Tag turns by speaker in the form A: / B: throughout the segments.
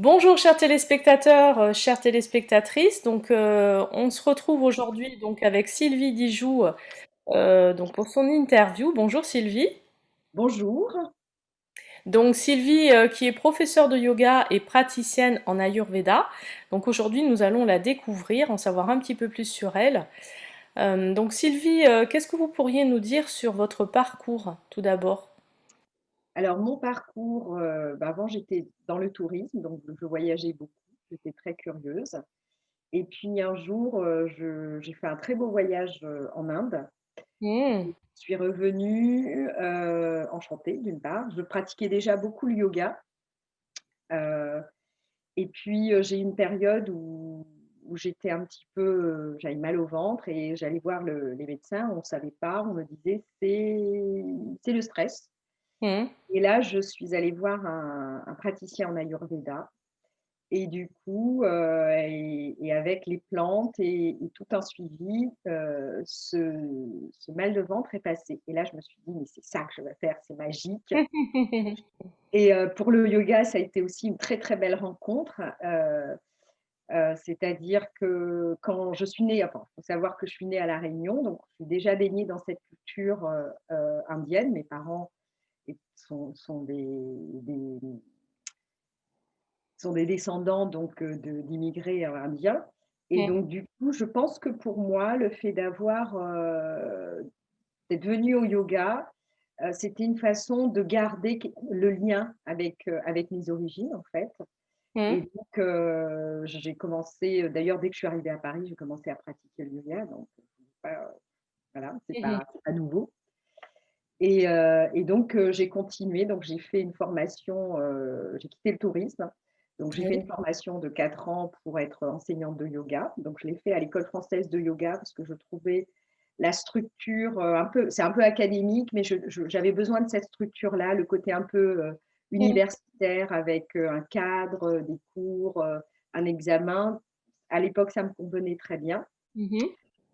A: Bonjour chers téléspectateurs, chères téléspectatrices. On se retrouve aujourd'hui donc avec Sylvie Dijoux donc pour son interview. Bonjour Sylvie.
B: Bonjour.
A: Donc Sylvie qui est professeure de yoga et praticienne en Ayurveda. Donc aujourd'hui nous allons la découvrir, en savoir un petit peu plus sur elle. Donc Sylvie, qu'est-ce que vous pourriez nous dire sur votre parcours tout d'abord?
B: Alors mon parcours, avant j'étais dans le tourisme, donc je voyageais beaucoup, j'étais très curieuse. Et puis un jour, j'ai fait un très beau voyage en Inde.
A: Hmm.
B: Je suis revenue enchantée d'une part. Je pratiquais déjà beaucoup le yoga. euh, et puis j'ai eu une période où j'étais un petit peu, j'avais mal au ventre et j'allais voir les médecins. On ne savait pas, on me disait c'est le stress.
A: Hmm.
B: Et là, je suis allée voir un praticien en Ayurveda. Et du coup, et avec les plantes et tout un suivi, ce mal de ventre est passé. Et là, je me suis dit, mais c'est ça que je vais faire, c'est magique. Et pour le yoga, ça a été aussi une très, très belle rencontre. C'est-à-dire que quand je suis née, enfin, il faut savoir que je suis née à La Réunion, donc je suis déjà baignée dans cette culture indienne. Mes parents sont sont des descendants donc d'immigrés indiens. Et
A: Hmm.
B: donc, du coup, je pense que pour moi, le fait d'être venue au yoga, c'était une façon de garder le lien avec mes origines, en fait.
A: Hmm.
B: Et donc, j'ai commencé, d'ailleurs, dès que je suis arrivée à Paris, j'ai commencé à pratiquer le yoga. Donc, voilà,
A: Hmm.
B: c'est pas nouveau. Et donc, j'ai continué. Donc, j'ai fait une formation, j'ai quitté le tourisme. Donc, j'ai fait
A: Oui.
B: une formation de 4 ans pour être enseignante de yoga. Donc, je l'ai fait à l'école française de yoga parce que je trouvais la structure c'est un peu académique, mais j'avais besoin de cette structure-là, le côté un peu
A: Hmm.
B: universitaire avec un cadre, des cours, un examen. À l'époque, ça me convenait très bien.
A: Mhm.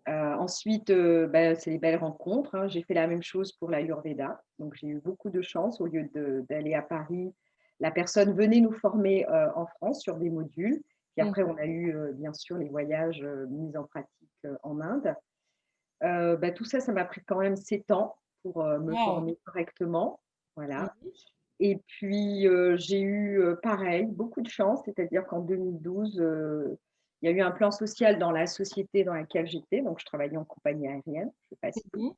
B: Ensuite, c'est les belles rencontres, hein. J'ai fait la même chose pour l'Ayurveda. Donc, j'ai eu beaucoup de chance. Au lieu d'aller à Paris, la personne venait nous former en France sur des modules. Puis
A: Hmm.
B: après, on a eu bien sûr les voyages mis en pratique en Inde. Tout ça, ça m'a pris quand même 7 ans pour me
A: Wow.
B: former correctement. Voilà.
A: Mhm.
B: Et puis, j'ai eu pareil, beaucoup de chance, c'est-à-dire qu'en 2012, il y a eu un plan social dans la société dans laquelle j'étais, donc je travaillais en compagnie aérienne, je ne sais pas si.
A: Mhm.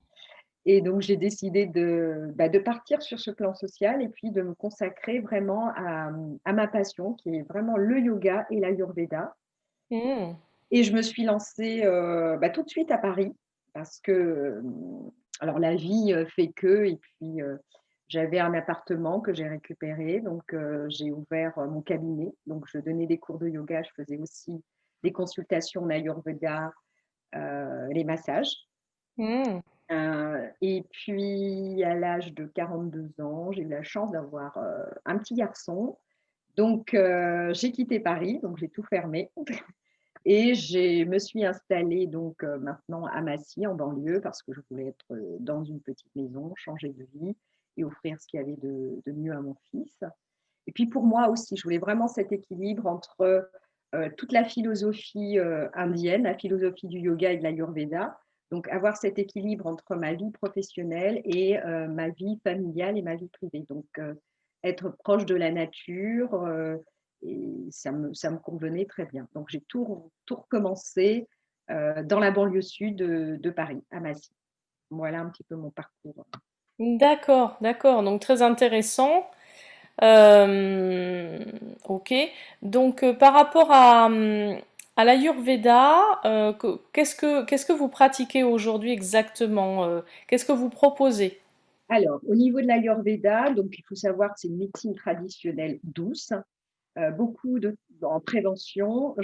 B: Et donc, j'ai décidé de partir sur ce plan social et puis de me consacrer vraiment à ma passion, qui est vraiment le yoga et l'Ayurveda.
A: Hmm.
B: Et je me suis lancée tout de suite à Paris parce que, alors la vie fait que, et puis j'avais un appartement que j'ai récupéré, donc j'ai ouvert mon cabinet. Donc je donnais des cours de yoga, je faisais aussi des consultations en Ayurveda, les massages.
A: Hmm.
B: Et puis à l'âge de 42 ans, j'ai eu la chance d'avoir un petit garçon. Donc j'ai quitté Paris, donc j'ai tout fermé. Et je me suis installée donc maintenant à Massy, en banlieue, parce que je voulais être dans une petite maison, changer de vie et offrir ce qu'il y avait de mieux à mon fils. Et puis pour moi aussi, je voulais vraiment cet équilibre entre toute la philosophie indienne, la philosophie du yoga et de l'Ayurveda. Donc avoir cet équilibre entre ma vie professionnelle et ma vie familiale et ma vie privée. Donc être proche de la nature, et ça me convenait très bien. Donc j'ai tout recommencé dans la banlieue sud de Paris, à Massy. Voilà un petit peu mon parcours.
A: D'accord, d'accord, donc très intéressant. Euh, ok, par rapport à l'Ayurveda, qu'est-ce que vous pratiquez aujourd'hui exactement? Qu'est-ce que vous proposez?
B: Alors, au niveau de l'Ayurveda, donc il faut savoir que c'est une médecine traditionnelle douce, beaucoup en prévention.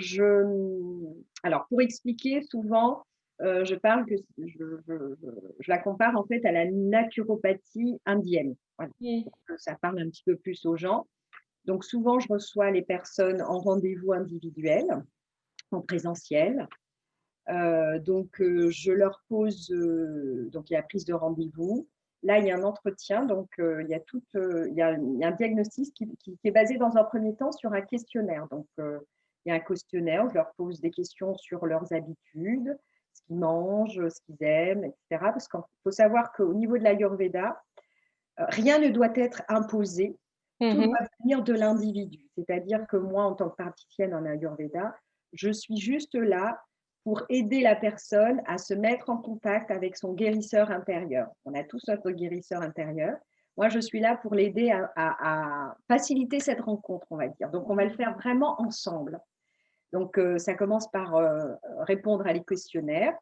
B: Alors, pour expliquer, souvent, je parle que je la compare en fait à la naturopathie indienne. Voilà,
A: Mm.
B: pour que ça parle un petit peu plus aux gens. Donc, souvent, je reçois les personnes en rendez-vous individuel, en présentiel. Je leur pose, donc il y a prise de rendez-vous. là, il y a un entretien, donc il y a un diagnostic qui est basé dans un premier temps sur un questionnaire. Donc, il y a un questionnaire, je leur pose des questions sur leurs habitudes, ce qu'ils mangent, ce qu'ils aiment, et cetera. Parce qu'il faut savoir qu'au niveau de l'Ayurveda, rien ne doit être imposé, tout
A: Mhm.
B: doit venir de l'individu. C'est-à-dire que moi, en tant que praticienne en Ayurveda, je suis juste là pour aider la personne à se mettre en contact avec son guérisseur intérieur. On a tous notre guérisseur intérieur. Moi, je suis là pour l'aider à faciliter cette rencontre, on va dire. Donc, on va le faire vraiment ensemble. Donc, ça commence par répondre à les questionnaires.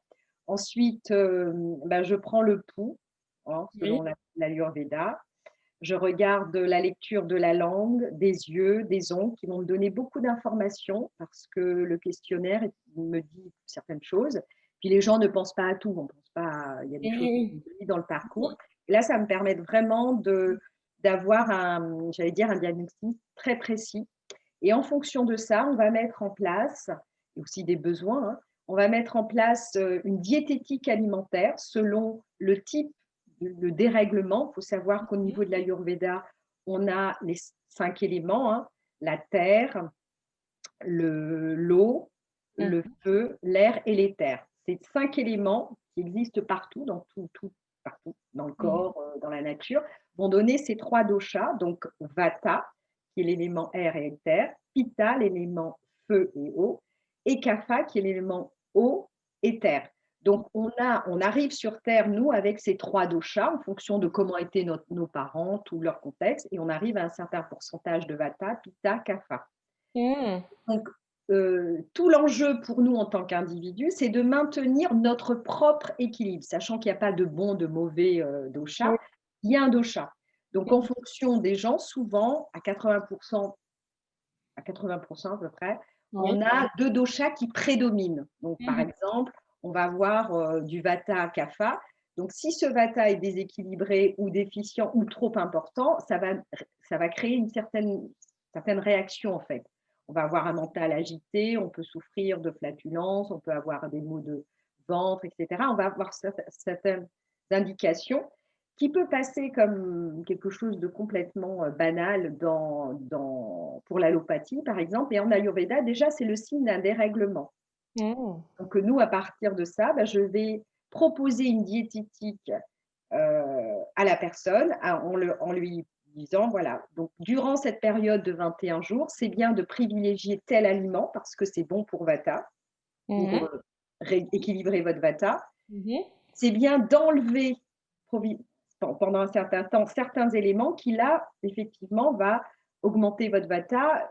B: Ensuite, ben, je prends le pouls, hein, selon
A: Oui.
B: l'Ayurveda. Je regarde la lecture de la langue, des yeux, des ongles qui vont me donner beaucoup d'informations parce que le questionnaire me dit certaines choses. Puis les gens ne pensent pas à tout, on pense pas il y a des choses qui sont
A: Oui.
B: dites dans le parcours. Et là, ça me permet vraiment d'avoir j'allais dire, un diagnostic très précis. Et en fonction de ça, on va mettre en place, et aussi des besoins, hein, on va mettre en place une diététique alimentaire selon le type le dérèglement. Il faut savoir qu'au niveau de l'Ayurveda, on a les 5 éléments, hein, la terre, l'eau, le
A: Mhm.
B: feu, l'air et l'éther. Ces 5 éléments qui existent partout, partout, dans le
A: Mhm.
B: corps, dans la nature, vont donner ces 3 doshas, donc Vata, qui est l'élément air et éther, Pitta, l'élément feu et eau, et Kapha, qui est l'élément eau et terre. Donc, on arrive sur Terre, nous, avec ces 3 doshas, en fonction de comment étaient nos parents, tout leur contexte, et on arrive à un certain pourcentage de Vata, Pitta, Kapha.
A: Mhm.
B: Donc, tout l'enjeu pour nous en tant qu'individus, c'est de maintenir notre propre équilibre, sachant qu'il n'y a pas de bon, de mauvais dosha,
A: Oui.
B: il y a un dosha. Donc, en fonction des gens, souvent, à 80% à peu près,
A: Oui.
B: on a 2 doshas qui prédominent. Donc, par
A: Mhm.
B: exemple, on va avoir du vata kapha. Donc, si ce vata est déséquilibré ou déficient ou trop important, ça va créer une certaine réaction en fait. On va avoir un mental agité, on peut souffrir de flatulence, on peut avoir des maux de ventre, etc. On va avoir certaines indications qui peut passer comme quelque chose de complètement banal pour l'allopathie, par exemple. Et en Ayurveda, déjà, c'est le signe d'un dérèglement.
A: Mhm.
B: Donc, nous, à partir de ça, ben, je vais proposer une diététique à la personne en lui disant, voilà, donc durant cette période de 21 jours, c'est bien de privilégier tel aliment parce que c'est bon pour Vata, pour
A: Mhm.
B: équilibrer votre Vata.
A: Mhm.
B: C'est bien d'enlever pendant un certain temps certains éléments qui, là, effectivement, va augmenter votre vata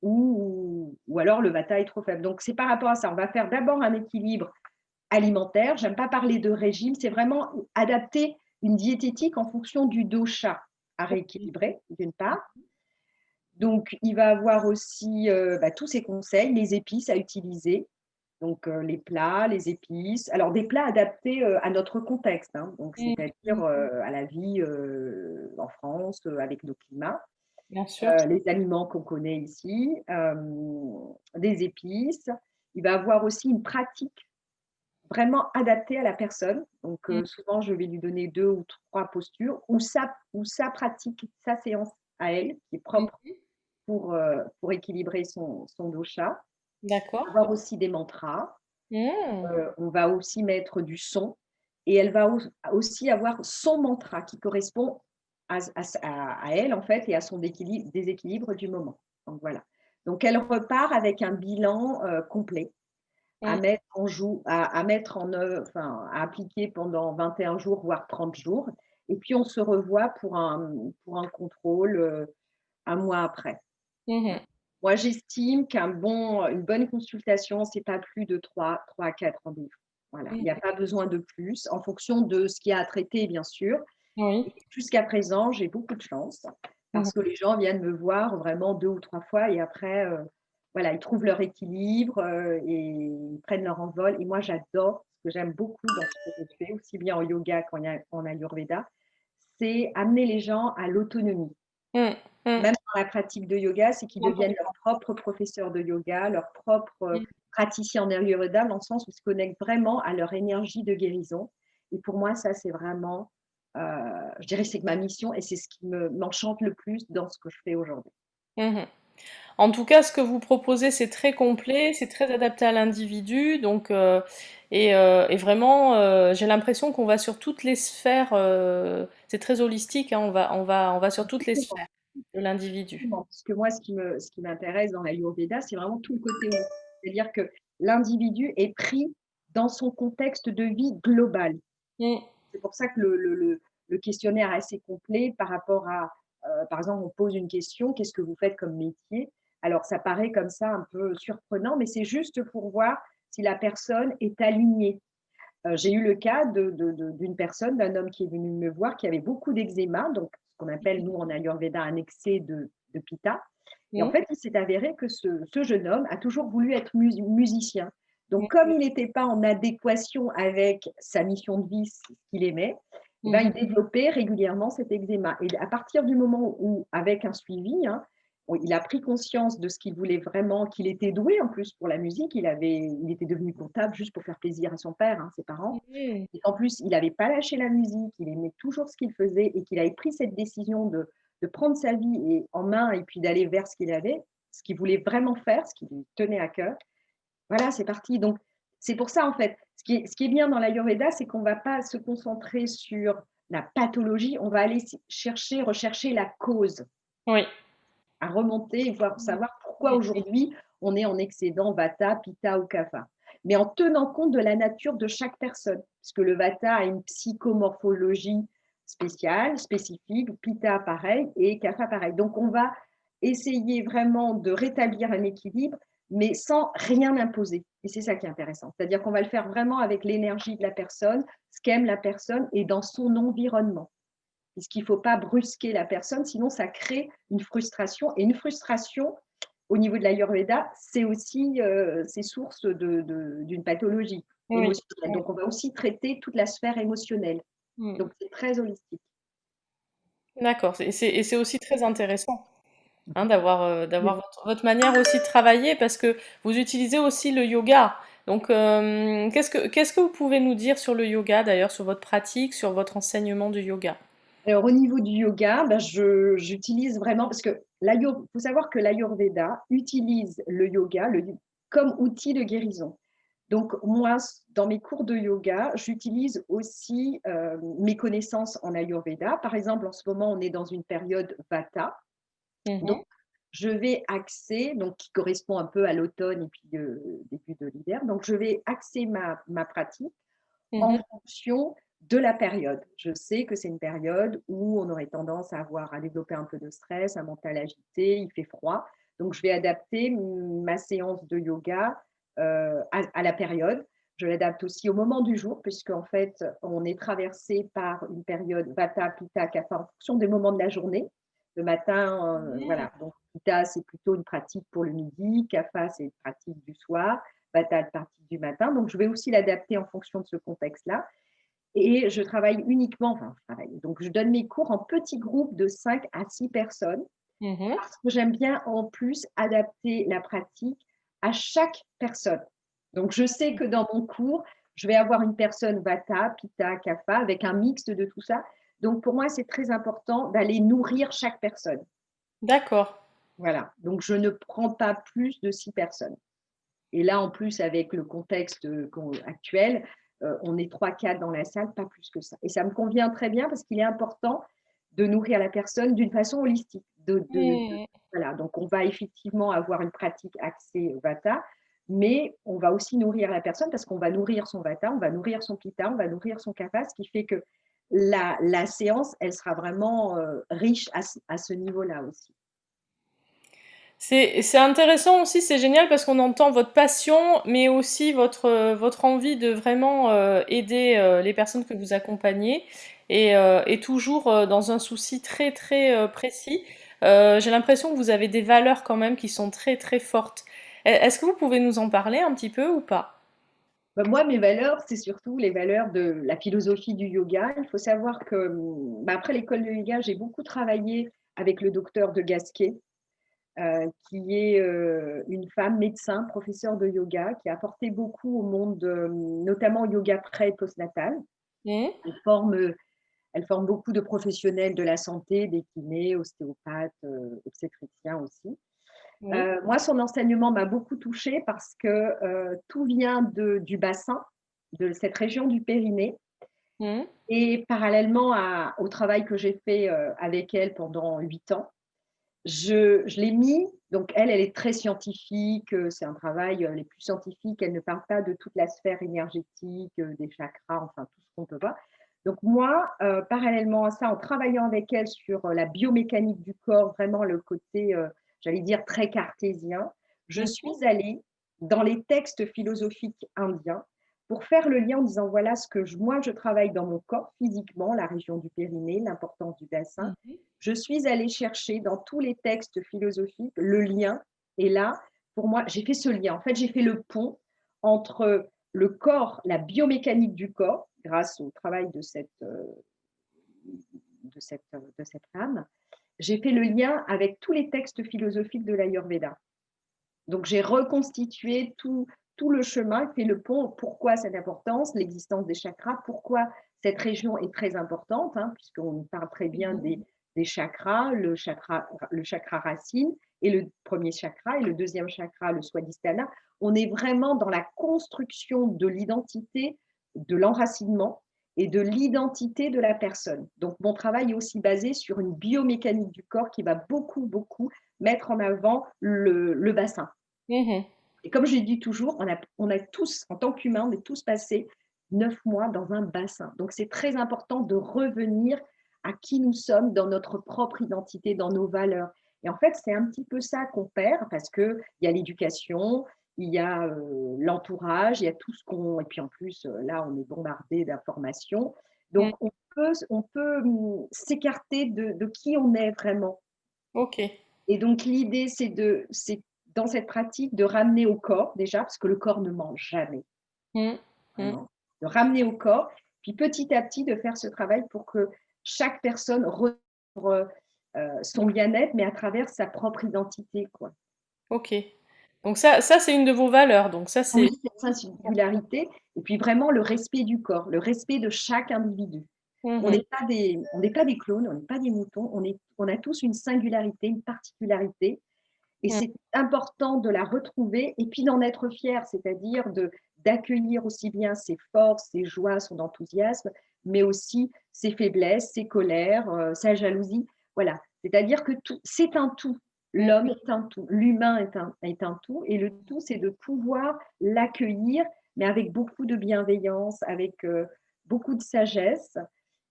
B: ou alors le vata est trop faible. Donc, c'est par rapport à ça. On va faire d'abord un équilibre alimentaire. J'aime pas parler de régime. C'est vraiment adapter une diététique en fonction du dosha à rééquilibrer, d'une part. Donc, il va avoir aussi tous ces conseils, les épices à utiliser, donc les plats, les épices. Alors des plats adaptés à notre contexte, hein, donc c'est-à-dire
A: Mhm.
B: à la vie en France avec nos climats,
A: Bien sûr.
B: les aliments qu'on connaît ici, des épices. Il va avoir aussi une pratique vraiment adaptée à la personne. Donc souvent, je vais lui donner 2 ou 3 postures ou sa pratique, sa séance à elle, qui est propre
A: Mhm.
B: pour équilibrer son dosha.
A: D'accord.
B: Avoir aussi des mantras.
A: Mhm.
B: On va aussi mettre du son et elle va aussi avoir son mantra qui correspond à elle en fait et à son déséquilibre du moment. Donc voilà. Donc elle repart avec un bilan complet à
A: Mhm.
B: mettre à mettre en œuvre, enfin à appliquer pendant 21 jours voire 30 jours. Et puis on se revoit pour un contrôle un mois après.
A: Mhm.
B: Moi, j'estime une bonne consultation, c'est pas plus de 3 à 4 rendez-vous. Voilà, il n'y a
A: Mhm.
B: pas besoin de plus, en fonction de ce qu'il y a à traiter, bien sûr.
A: Oui.
B: Et jusqu'à présent, j'ai beaucoup de chance
A: Mhm.
B: parce que les gens viennent me voir vraiment 2 ou 3 fois et après, voilà, ils trouvent leur équilibre et ils prennent leur envol. Et moi, j'adore, ce que j'aime beaucoup dans ce que je fais, aussi bien en yoga qu'en Ayurveda, c'est amener les gens à l'autonomie.
A: Mhm. Mhm.
B: Même dans la pratique de yoga, c'est qu'ils deviennent leur propre professeur de yoga, leur propre praticien en Ayurveda, dans le sens où ils se connectent vraiment à leur énergie de guérison. Et pour moi, ça, c'est vraiment Je dirais que c'est que ma mission et c'est ce qui m'enchante le plus dans ce que je fais aujourd'hui.
A: Mmh. En tout cas, ce que vous proposez, c'est très complet, c'est très adapté à l'individu, donc et vraiment, j'ai l'impression qu'on va sur toutes les sphères, c'est très holistique, hein, on va sur toutes les sphères de l'individu.
B: Exactement, parce que moi, ce qui m'intéresse dans l'Ayurveda, c'est vraiment tout le côté holistique. C'est-à-dire que l'individu est pris dans son contexte de vie global.
A: Mmh.
B: C'est pour ça que le questionnaire est assez complet par rapport à, par exemple, on pose une question: «Qu'est-ce que vous faites comme métier?» Alors ça paraît comme ça un peu surprenant, mais c'est juste pour voir si la personne est alignée. J'ai eu le cas d'une personne, d'un homme qui est venu me voir qui avait beaucoup d'eczéma, donc ce qu'on appelle nous en Ayurveda un excès de pitta. Et en
A: Mmh.
B: fait, il s'est avéré que ce jeune homme a toujours voulu être musicien. Donc, comme
A: Mmh.
B: il n'était pas en adéquation avec sa mission de vie, ce qu'il aimait, eh ben,
A: Mmh.
B: il développait régulièrement cet eczéma. Et à partir du moment où, avec un suivi, hein, il a pris conscience de ce qu'il voulait vraiment, qu'il était doué en plus pour la musique. Il était devenu comptable juste pour faire plaisir à son père, hein, ses parents.
A: Mmh.
B: Et en plus, il n'avait pas lâché la musique, il aimait toujours ce qu'il faisait et qu'il avait pris cette décision de prendre sa vie en main et puis d'aller vers ce qu'il voulait vraiment faire, ce qui lui tenait à cœur. Voilà, c'est parti. Donc, c'est pour ça, en fait, ce qui est bien dans l'Ayurveda, c'est qu'on ne va pas se concentrer sur la pathologie, on va aller chercher, rechercher la cause,
A: Oui.
B: à remonter et voir,
A: Mmh.
B: savoir pourquoi aujourd'hui on est en excédent Vata, Pitta ou Kapha. Mais en tenant compte de la nature de chaque personne, puisque le Vata a une psychomorphologie spéciale, spécifique, Pitta pareil et Kapha pareil. Donc on va essayer vraiment de rétablir un équilibre, mais sans rien imposer. Et c'est ça qui est intéressant. C'est-à-dire qu'on va le faire vraiment avec l'énergie de la personne, ce qu'aime la personne et dans son environnement puisqu'il ne faut pas brusquer la personne, sinon ça crée une frustration. Et une frustration, au niveau de l'Ayurveda, c'est aussi c'est source d'une pathologie
A: Oui.
B: émotionnelle.
A: Oui.
B: Donc on va aussi traiter toute la sphère émotionnelle.
A: Mmh.
B: Donc c'est très holistique.
A: D'accord, c'est aussi très intéressant, hein, d'avoir votre manière aussi de travailler parce que vous utilisez aussi le yoga. Donc, qu'est-ce que vous pouvez nous dire sur le yoga d'ailleurs, sur votre pratique, sur votre enseignement du yoga?
B: Alors, au niveau du yoga, ben, j'utilise vraiment, parce que il faut savoir que l'Ayurveda utilise le yoga comme outil de guérison. Donc, moi, dans mes cours de yoga, j'utilise aussi mes connaissances en Ayurveda. Par exemple, en ce moment, on est dans une période Vata. Donc,
A: Mmh.
B: je vais axer, donc qui correspond un peu à l'automne et puis début de l'hiver. Donc, je vais axer ma pratique en
A: Mmh.
B: fonction de la période. Je sais que c'est une période où on aurait tendance à développer un peu de stress, un mental agité, il fait froid. Donc, je vais adapter ma séance de yoga à la période. Je l'adapte aussi au moment du jour, puisque en fait, on est traversé par une période Vata, Pitta, Kapha en fonction des moments de la journée. Le matin,
A: Mmh.
B: voilà. Donc, Pitta, c'est plutôt une pratique pour le midi. Kapha, c'est une pratique du soir. Vata, une pratique du matin. Donc, je vais aussi l'adapter en fonction de ce contexte-là. Et je travaille uniquement, enfin, je travaille. Donc, je donne mes cours en petits groupes de 5 à 6 personnes
A: Mmh.
B: parce que j'aime bien en plus adapter la pratique à chaque personne. Donc, je sais que dans mon cours, je vais avoir une personne Vata, Pitta, Kapha avec un mix de tout ça. Donc, pour moi, c'est très important d'aller nourrir chaque personne.
A: D'accord.
B: Voilà. Donc, je ne prends pas plus de 6 personnes. Et là, en plus, avec le contexte actuel, on est trois, quatre dans la salle, pas plus que ça. Et ça me convient très bien parce qu'il est important de nourrir la personne d'une façon holistique.
A: Mmh.
B: Voilà. Donc, on va effectivement avoir une pratique axée Vata, mais on va aussi nourrir la personne parce qu'on va nourrir son Vata, on va nourrir son Pitta, on va nourrir son Kapha, ce qui fait que la séance, elle sera vraiment riche à ce niveau-là aussi.
A: C'est intéressant aussi, c'est génial parce qu'on entend votre passion, mais aussi votre envie de vraiment aider les personnes que vous accompagnez et toujours dans un souci très très précis. J'ai l'impression que vous avez des valeurs quand même qui sont très très fortes. Est-ce que vous pouvez nous en parler un petit peu ou pas?
B: Bah, moi, mes valeurs, c'est surtout les valeurs de la philosophie du yoga. Il faut savoir que, bah, après l'école de yoga, j'ai beaucoup travaillé avec le docteur de Gasquet, qui est une femme médecin, professeure de yoga, qui a apporté beaucoup au monde, notamment au yoga pré et postnatal.
A: Mhm.
B: Elle forme Elle forme beaucoup de professionnels de la santé, des kinés, ostéopathes, obstétriciens aussi.
A: Oui.
B: Moi, son enseignement m'a beaucoup touchée parce que tout vient du bassin, de cette région du Périnée.
A: Mmh.
B: Et parallèlement au travail que j'ai fait avec elle pendant 8 ans, je l'ai mis, donc elle est très scientifique, c'est un travail, elle est plus scientifique, elle ne parle pas de toute la sphère énergétique, des chakras, enfin tout ce qu'on peut pas. Donc moi, parallèlement à ça, en travaillant avec elle sur la biomécanique du corps, vraiment le côté, j'allais dire très cartésien, je
A: Mmh.
B: suis allée dans les textes philosophiques indiens pour faire le lien en disant voilà ce que moi je travaille dans mon corps physiquement, la région du périnée, l'importance du bassin.
A: Mmh.
B: Je suis allée chercher dans tous les textes philosophiques le lien. Et là, pour moi, j'ai fait ce lien. En fait, j'ai fait le pont entre le corps, la biomécanique du corps, grâce au travail de cette femme. J'ai fait le lien avec tous les textes philosophiques de l'Ayurveda. Donc, j'ai reconstitué tout le chemin, fait le pont, pourquoi cette importance, l'existence des chakras, pourquoi cette région est très importante, hein, puisqu'on parle très bien
A: Mmh.
B: des chakras, le chakra racine et le premier chakra et le deuxième chakra, le swadhisthana. On est vraiment dans la construction de l'identité, de l'enracinement et de l'identité de la personne. Donc, mon travail est aussi basé sur une biomécanique du corps qui va beaucoup, beaucoup mettre en avant le bassin.
A: Mmh.
B: Et comme je dis toujours, on a tous, en tant qu'humains, on est tous passés 9 mois dans un bassin. Donc, c'est très important de revenir à qui nous sommes dans notre propre identité, dans nos valeurs. Et en fait, c'est un petit peu ça qu'on perd parce qu'il y a l'éducation, il y a l'entourage, il y a tout ce qu'on. Et puis en plus, là, on est bombardé d'informations.
A: Mmh.
B: Donc, on peut s'écarter de qui on est vraiment.
A: OK.
B: Et donc, l'idée, c'est dans cette pratique de ramener au corps déjà, parce que le corps ne ment jamais,
A: Mmh. Mmh.
B: vraiment, de ramener au corps, puis petit à petit de faire ce travail pour que chaque personne retrouve son bien-être, mais à travers sa propre identité, quoi.
A: OK. Donc ça c'est une de vos valeurs, donc ça c'est
B: Oui, cette singularité, et puis vraiment le respect du corps, le respect de chaque individu. On
A: mmh.
B: n'est pas des clones, on n'est pas des moutons, on a tous une singularité, une particularité. Et
A: Mmh.
B: c'est important de la retrouver et puis d'en être fier, c'est-à-dire d'accueillir aussi bien ses forces, ses joies, son enthousiasme, mais aussi ses faiblesses, ses colères, sa jalousie. Voilà, c'est-à-dire que c'est un tout.
A: Mmh.
B: L'homme est un tout, l'humain est un tout, et le tout, c'est de pouvoir l'accueillir, mais avec beaucoup de bienveillance, avec beaucoup de sagesse,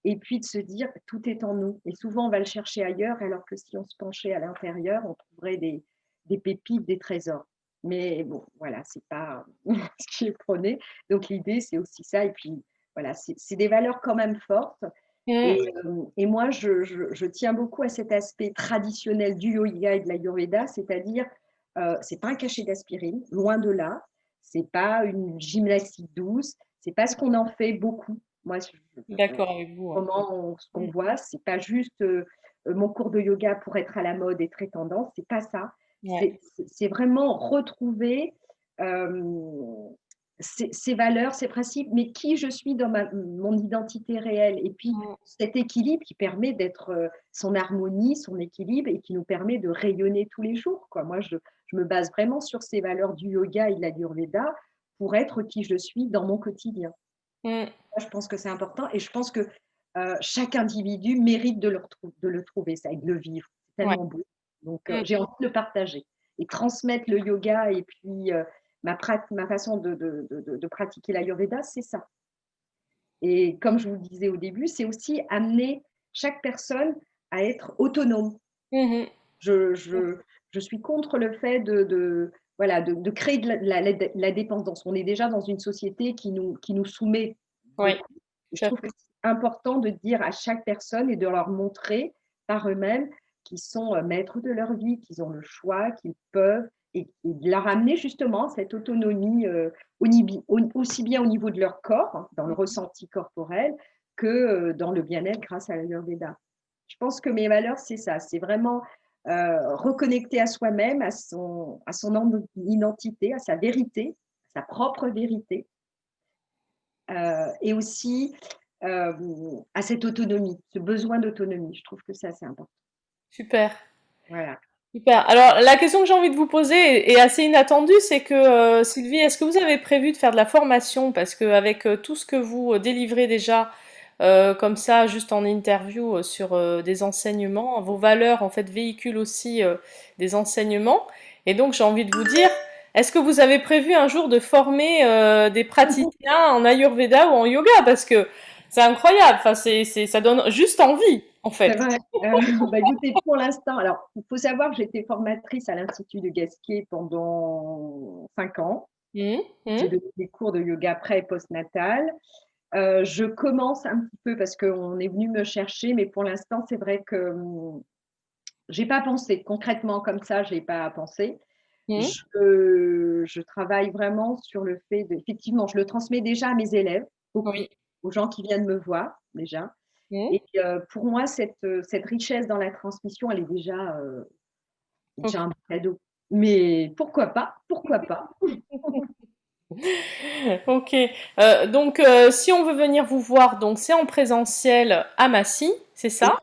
B: et puis de se dire tout est en nous. Et souvent, on va le chercher ailleurs, alors que si on se penchait à l'intérieur, on trouverait des pépites, des trésors. Mais bon, voilà, c'est pas ce qui est prôné. Donc l'idée, c'est aussi ça. Et puis voilà, c'est des valeurs quand même fortes.
A: Mmh.
B: Et moi, je tiens beaucoup à cet aspect traditionnel du yoga et de l'ayurveda, c'est-à-dire, c'est pas un cachet d'aspirine, loin de là. C'est pas une gymnastique douce. C'est pas ce qu'on en fait beaucoup. Moi,
A: D'accord avec vous, ouais.
B: ce qu'on voit, c'est pas juste mon cours de yoga pour être à la mode et très tendance, c'est pas ça.
A: Ouais.
B: C'est vraiment retrouver ces valeurs, ces principes, mais qui je suis dans mon identité réelle. Et puis
A: Mmh.
B: cet équilibre qui permet d'être son harmonie, son équilibre, et qui nous permet de rayonner tous les jours, quoi. Moi, je me base vraiment sur ces valeurs du yoga et de l'ayurveda pour être qui je suis dans mon quotidien.
A: Mmh.
B: Je pense que c'est important, et je pense que chaque individu mérite de le trouver ça et de le vivre. C'est
A: Ouais.
B: tellement beau. Donc
A: Mmh.
B: j'ai envie de le partager et transmettre le yoga, et puis ma façon de pratiquer l'ayurveda, c'est ça. Et comme je vous le disais au début, c'est aussi amener chaque personne à être autonome.
A: Mmh.
B: Je je je suis contre le fait voilà, de créer de la dépendance. On est déjà dans une société qui nous soumet
A: Ouais,
B: beaucoup. Et je
A: tout à
B: trouve que
A: fait.
B: c'est important de dire à chaque personne et de leur montrer par eux-mêmes qu'ils sont maîtres de leur vie, qu'ils ont le choix, qu'ils peuvent, et de leur amener justement cette autonomie aussi bien au niveau de leur corps, hein, dans le
A: Mmh.
B: ressenti corporel, que dans le bien-être grâce à l'Ayurveda. Je pense que mes valeurs, c'est ça, c'est vraiment reconnecter à soi-même, à son identité, à sa vérité, à sa propre vérité, et aussi à cette autonomie, ce besoin d'autonomie. Je trouve que ça, c'est important.
A: Super.
B: Voilà.
A: Super. Alors, la question que j'ai envie de vous poser est assez inattendue, c'est que Sylvie, est-ce que vous avez prévu de faire de la formation? Parce qu'avec tout ce que vous délivrez déjà, comme ça, juste en interview sur des enseignements, vos valeurs en fait véhiculent aussi des enseignements. Et donc, j'ai envie de vous dire, est-ce que vous avez prévu un jour de former des praticiens en Ayurveda ou en yoga? Parce que c'est incroyable. Enfin, ça donne juste envie, en
B: C'est
A: fait.
B: vrai. Bah, écoutez, pour l'instant, alors, il faut savoir que j'étais formatrice à l'Institut de Gasquet pendant 5 ans.
A: Mhm,
B: J'ai
A: mhm,
B: donné des cours de yoga pré et postnatal. Je commence un petit peu parce qu'on est venu me chercher, mais pour l'instant, c'est vrai que j'ai pas pensé concrètement comme ça, j'ai pas pensé.
A: mhm.
B: Je travaille vraiment sur le fait de, effectivement, je le transmets déjà à mes élèves, beaucoup,
A: Oui.
B: aux gens qui viennent me voir déjà.
A: Mhm.
B: Et pour moi, cette richesse dans la transmission, elle est déjà
A: Ok.
B: un cadeau. Mais pourquoi pas? Pourquoi pas?
A: Ok. Donc, si on veut venir vous voir, donc c'est en présentiel à Massy, c'est ça?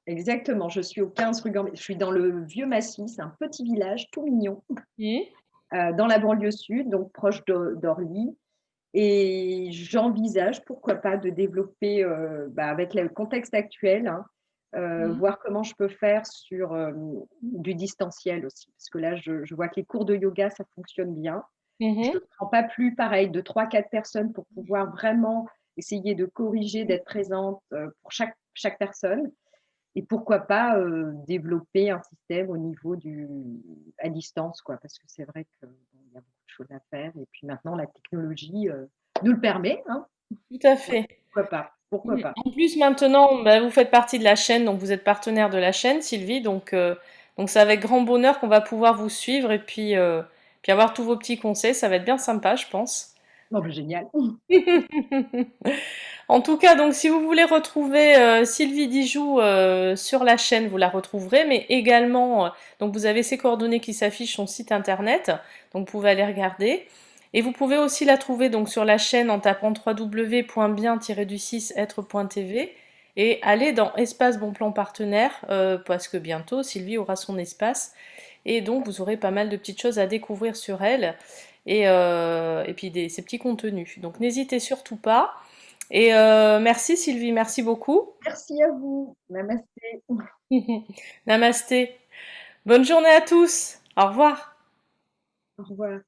B: Oui, exactement. Je suis au 15 rue Gambetta. Je suis dans le Vieux Massy, c'est un petit village tout mignon,
A: Mhm.
B: dans la banlieue sud, donc proche d'Orly. Et j'envisage, pourquoi pas, de développer, avec le contexte actuel, hein,
A: Mhm.
B: voir comment je peux faire sur du distanciel aussi. Parce que là, je vois que les cours de yoga, ça fonctionne bien. Je
A: Mhm.
B: ne prends pas plus, pareil, de 3 4 personnes pour pouvoir vraiment essayer de corriger, d'être présente pour chaque personne. Et pourquoi pas développer un système au niveau à distance, quoi, parce que c'est vrai qu'il y a beaucoup de choses à faire. Et puis maintenant, la technologie nous le permet, hein.
A: Tout à
B: Ouais,
A: fait.
B: pourquoi pas? Pourquoi
A: Mhm.
B: pas?
A: En plus, maintenant, bah, vous faites partie de la chaîne, donc vous êtes partenaire de la chaîne, Sylvie. Donc c'est avec grand bonheur qu'on va pouvoir vous suivre et puis avoir tous vos petits conseils. Ça va être bien sympa, je pense.
B: Non, mais génial.
A: En tout cas, donc si vous voulez retrouver Sylvie Dijoux sur la chaîne, vous la retrouverez, mais également, donc vous avez ses coordonnées qui s'affichent sur son site internet, donc vous pouvez aller regarder. Et vous pouvez aussi la trouver donc sur la chaîne en tapant www.bien-du6être.tv et aller dans Espace Bon Plan Partenaire, parce que bientôt Sylvie aura son espace et donc vous aurez pas mal de petites choses à découvrir sur elle et puis ses petits contenus. Donc n'hésitez surtout pas. Et merci Sylvie, merci beaucoup.
B: Merci à vous. Namasté.
A: Namasté. Bonne journée à tous. Au revoir.
B: Au revoir.